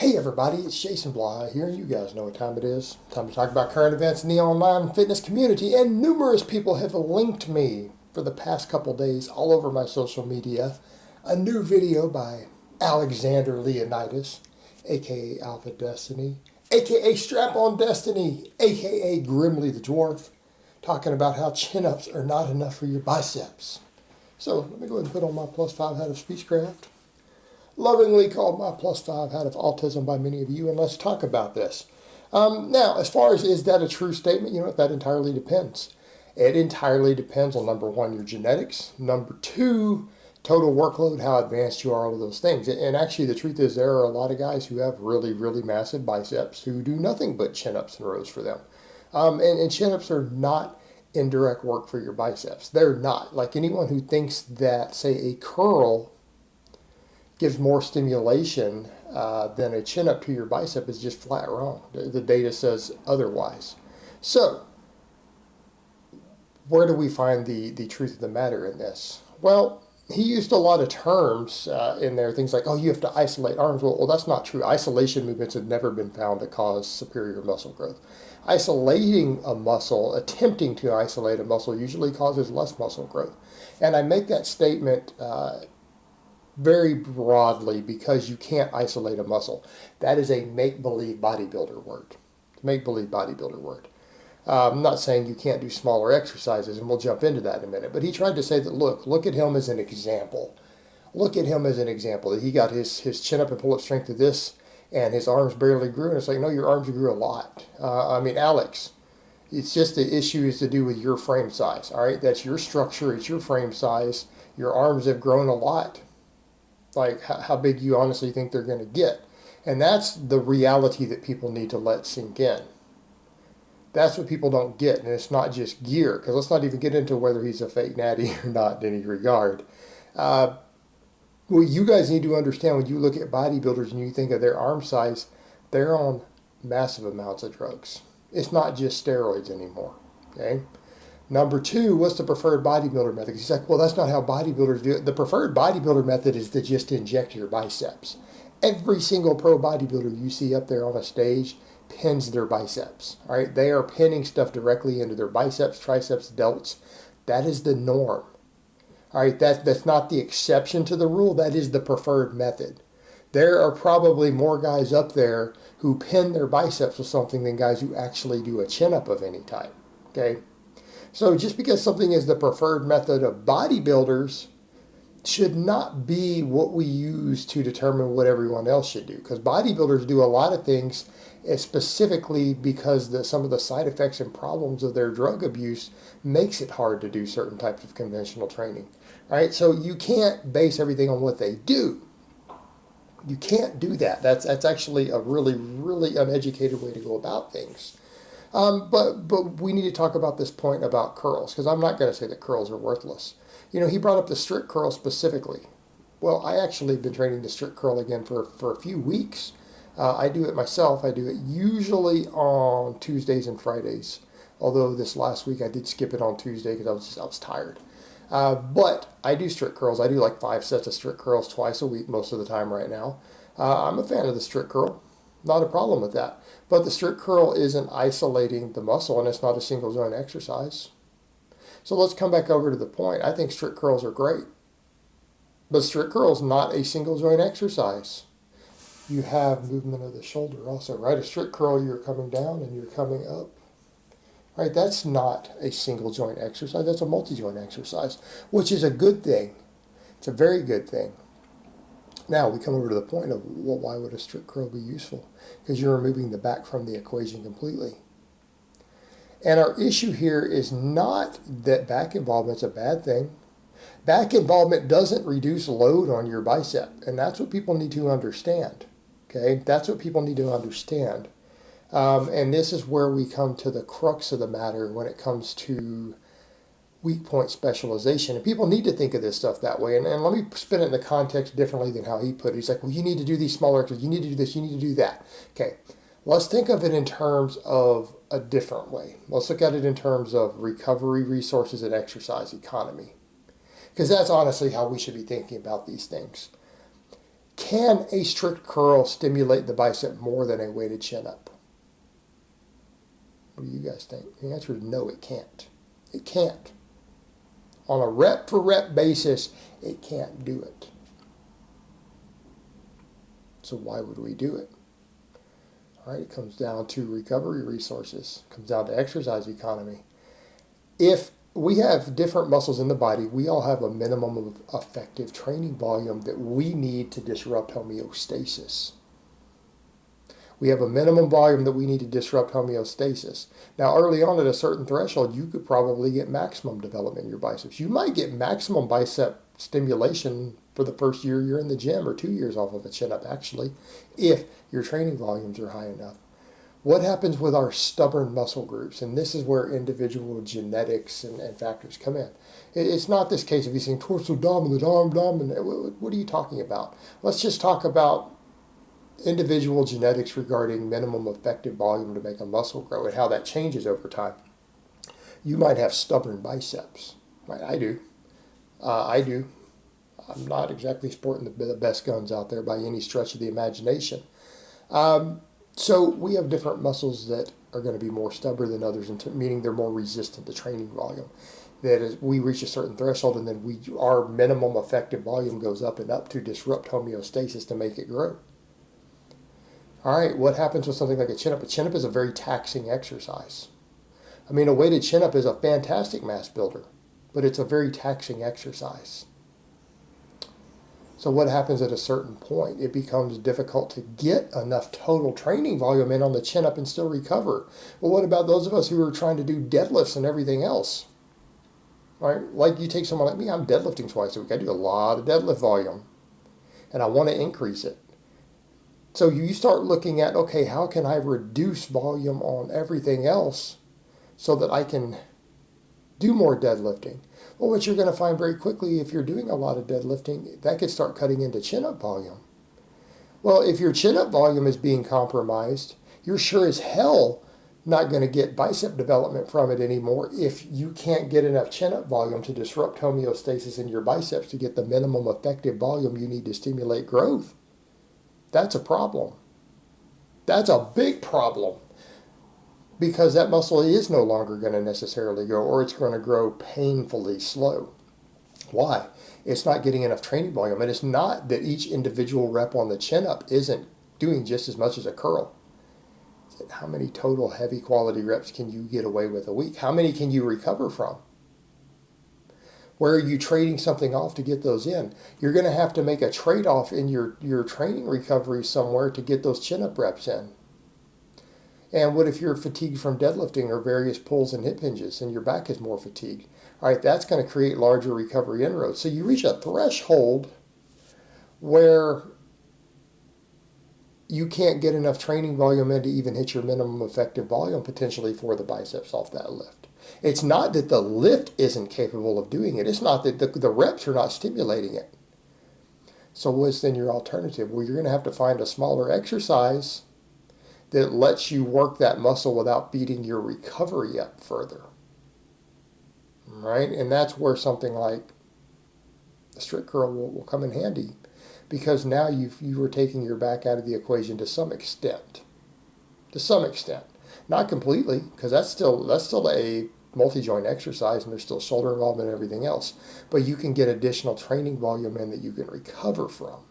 Hey everybody, it's Jason Blah here, and you guys know what time it is. Time to talk about current events in the online fitness community, and numerous people have linked me for the past couple days all over my social media. A new video by Alexander Leonidas, aka AlphaDestiny, aka Strap-on Destiny, aka Grimly the Dwarf, talking about how chin-ups are not enough for your biceps. So let me go ahead and put on my +5 hat of speechcraft, lovingly called my +5 hat of autism by many of you, and let's talk about this. Now, as far as is that a true statement, you know what, that entirely depends. It entirely depends on, number one, your genetics, number two, total workload, how advanced you are, all of those things. And actually, the truth is there are a lot of guys who have really, really massive biceps who do nothing but chin-ups and rows for them. And chin-ups are not indirect work for your biceps. They're not. Like anyone who thinks that, say, a curl gives more stimulation than a chin-up to your bicep is just flat wrong. The data says otherwise. So, where do we find the truth of the matter in this? Well, he used a lot of terms in there, things like, oh, you have to isolate arms. Well, that's not true. Isolation movements have never been found to cause superior muscle growth. Isolating a muscle, attempting to isolate a muscle, usually causes less muscle growth. And I make that statement very broadly because you can't isolate a muscle. That is a make-believe bodybuilder word. Make-believe bodybuilder word. I'm not saying you can't do smaller exercises, and we'll jump into that in a minute. But he tried to say that, look at him as an example. Look at him as an example. That he got his chin-up and pull-up strength to this, and his arms barely grew. And it's like, no, your arms grew a lot. Alex, it's just the issue is to do with your frame size. All right, that's your structure. It's your frame size. Your arms have grown a lot. Like how big you honestly think they're going to get. And that's the reality that people need to let sink in. That's what people don't get, and it's not just gear, because let's not even get into whether he's a fake natty or not in any regard. What you guys need to understand when you look at bodybuilders and you think of their arm size, they're on massive amounts of drugs. It's not just steroids anymore, okay? Number two, what's the preferred bodybuilder method? He's like, well, that's not how bodybuilders do it. The preferred bodybuilder method is to just inject your biceps. Every single pro bodybuilder you see up there on a stage pins their biceps. All right, they are pinning stuff directly into their biceps, triceps, delts. That is the norm. All right, that's not the exception to the rule. That is the preferred method. There are probably more guys up there who pin their biceps with something than guys who actually do a chin-up of any type. Okay. So just because something is the preferred method of bodybuilders should not be what we use to determine what everyone else should do. Because bodybuilders do a lot of things specifically because some of the side effects and problems of their drug abuse makes it hard to do certain types of conventional training. Right? So you can't base everything on what they do. You can't do that. That's actually a really, really uneducated way to go about things. But we need to talk about this point about curls, because I'm not going to say that curls are worthless. You know, he brought up the strict curl specifically. Well, I actually have been training the strict curl again for a few weeks. I do it myself. I do it usually on Tuesdays and Fridays, although this last week I did skip it on Tuesday because I was tired. But I do strict curls. I do like 5 sets of strict curls twice a week most of the time right now. I'm a fan of the strict curl. Not a problem with that. But the strict curl isn't isolating the muscle, and it's not a single joint exercise. So let's come back over to the point. I think strict curls are great. But strict curl is not a single joint exercise. You have movement of the shoulder also, right? A strict curl, you're coming down and you're coming up. Right? That's not a single joint exercise. That's a multi-joint exercise, which is a good thing. It's a very good thing. Now we come over to the point of, well, why would a strict curl be useful? Because you're removing the back from the equation completely. And our issue here is not that back involvement is a bad thing. Back involvement doesn't reduce load on your bicep, and that's what people need to understand. Okay, that's what people need to understand. And this is where we come to the crux of the matter when it comes to weak point specialization. And people need to think of this stuff that way. And let me spin it in the context differently than how he put it. He's like, well, you need to do these smaller exercises. You need to do this. You need to do that. Okay, let's think of it in terms of a different way. Let's look at it in terms of recovery resources and exercise economy. Because that's honestly how we should be thinking about these things. Can a strict curl stimulate the bicep more than a weighted chin-up? What do you guys think? The answer is no, it can't. It can't. On a rep-for-rep basis, it can't do it. So why would we do it? All right, it comes down to recovery resources. It comes down to exercise economy. If we have different muscles in the body, we all have a minimum of effective training volume that we need to disrupt homeostasis. We have a minimum volume that we need to disrupt homeostasis. Now, early on at a certain threshold, you could probably get maximum development in your biceps. You might get maximum bicep stimulation for the first year you're in the gym, or 2 years off of a chin-up, actually, if your training volumes are high enough. What happens with our stubborn muscle groups? And this is where individual genetics and factors come in. It's not this case of you saying torso dominant, arm dominant. What are you talking about? Let's just talk about individual genetics regarding minimum effective volume to make a muscle grow and how that changes over time. You might have stubborn biceps. Right? I do. I'm not exactly sporting the best guns out there by any stretch of the imagination. So we have different muscles that are going to be more stubborn than others, meaning they're more resistant to training volume. That is, we reach a certain threshold and then our minimum effective volume goes up and up to disrupt homeostasis to make it grow. All right, what happens with something like a chin-up? A chin-up is a very taxing exercise. I mean, a weighted chin-up is a fantastic mass builder, but it's a very taxing exercise. So what happens at a certain point? It becomes difficult to get enough total training volume in on the chin-up and still recover. Well, what about those of us who are trying to do deadlifts and everything else? All right, like you take someone like me, I'm deadlifting twice a week. I do a lot of deadlift volume, and I want to increase it. So you start looking at, okay, how can I reduce volume on everything else so that I can do more deadlifting? Well, what you're going to find very quickly, if you're doing a lot of deadlifting, that could start cutting into chin-up volume. Well, if your chin-up volume is being compromised, you're sure as hell not going to get bicep development from it anymore if you can't get enough chin-up volume to disrupt homeostasis in your biceps to get the minimum effective volume you need to stimulate growth. That's a problem. That's a big problem, because that muscle is no longer going to necessarily grow, or it's going to grow painfully slow. Why? It's not getting enough training volume, and it's not that each individual rep on the chin-up isn't doing just as much as a curl. How many total heavy quality reps can you get away with a week? How many can you recover from? Where are you trading something off to get those in? You're going to have to make a trade-off in your training recovery somewhere to get those chin-up reps in. And what if you're fatigued from deadlifting or various pulls and hip hinges and your back is more fatigued? All right, that's going to create larger recovery inroads. So you reach a threshold where you can't get enough training volume in to even hit your minimum effective volume potentially for the biceps off that lift. It's not that the lift isn't capable of doing it. It's not that the reps are not stimulating it. So what's then your alternative? Well, you're going to have to find a smaller exercise that lets you work that muscle without beating your recovery up further. Right? And that's where something like a strict curl will come in handy, because now you are taking your back out of the equation to some extent. To some extent. Not completely, because that's still a multi-joint exercise and there's still shoulder involvement and everything else. But you can get additional training volume in that you can recover from.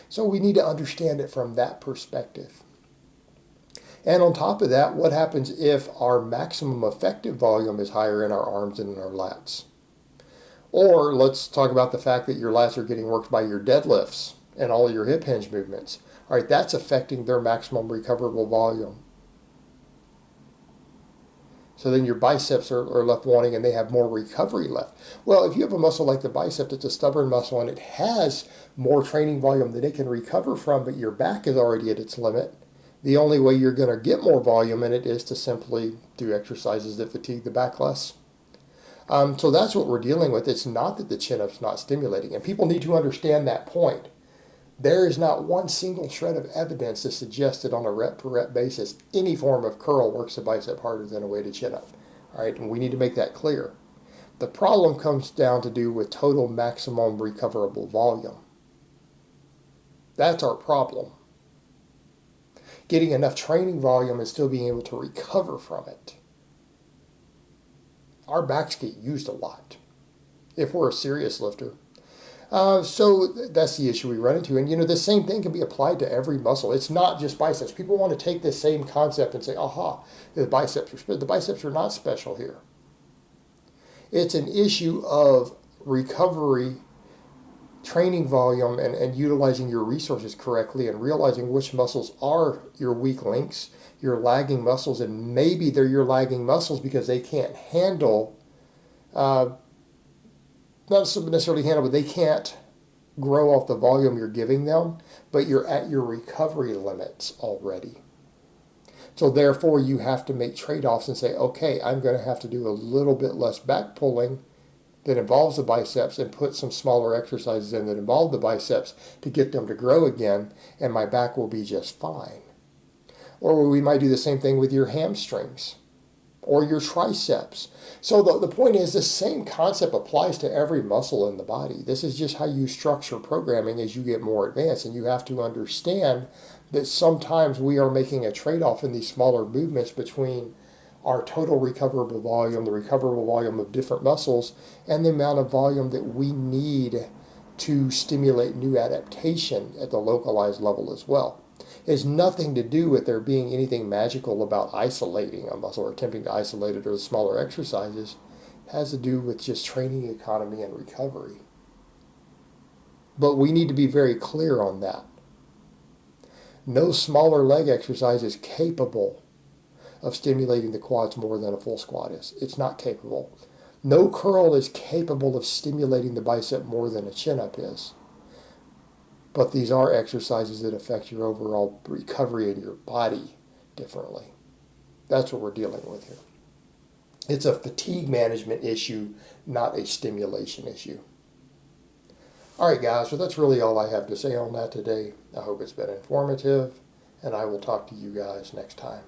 So we need to understand it from that perspective. And on top of that, what happens if our maximum effective volume is higher in our arms than in our lats? Or let's talk about the fact that your lats are getting worked by your deadlifts and all of your hip hinge movements. All right, that's affecting their maximum recoverable volume. So then your biceps are left wanting and they have more recovery left. Well, if you have a muscle like the bicep that's a stubborn muscle and it has more training volume that it can recover from, but your back is already at its limit, the only way you're going to get more volume in it is to simply do exercises that fatigue the back less. So that's what we're dealing with. It's not that the chin-up's not stimulating. And people need to understand that point. There is not one single shred of evidence that suggests that on a rep-per-rep basis, any form of curl works the bicep harder than a weighted chin-up. All right, and we need to make that clear. The problem comes down to do with total maximum recoverable volume. That's our problem. Getting enough training volume and still being able to recover from it. Our backs get used a lot if we're a serious lifter. So that's the issue we run into. And the same thing can be applied to every muscle. It's not just biceps. People want to take this same concept and say, aha, the biceps are not special here. It's an issue of recovery, training volume, and utilizing your resources correctly and realizing which muscles are your weak links, your lagging muscles, and maybe they're your lagging muscles because they can't handle, not necessarily handle, but they can't grow off the volume you're giving them, but you're at your recovery limits already. So therefore, you have to make trade-offs and say, okay, I'm going to have to do a little bit less back pulling that involves the biceps and put some smaller exercises in that involve the biceps to get them to grow again, and my back will be just fine. Or we might do the same thing with your hamstrings or your triceps. So the point is, the same concept applies to every muscle in the body. This is just how you structure programming as you get more advanced, and you have to understand that sometimes we are making a trade-off in these smaller movements between our total recoverable volume, the recoverable volume of different muscles, and the amount of volume that we need to stimulate new adaptation at the localized level as well. It has nothing to do with there being anything magical about isolating a muscle or attempting to isolate it or the smaller exercises. It has to do with just training economy and recovery. But we need to be very clear on that. No smaller leg exercise is capable of stimulating the quads more than a full squat is. It's not capable. No curl is capable of stimulating the bicep more than a chin-up is. But these are exercises that affect your overall recovery in your body differently. That's what we're dealing with here. It's a fatigue management issue, not a stimulation issue. All right, guys, so that's really all I have to say on that today. I hope it's been informative, and I will talk to you guys next time.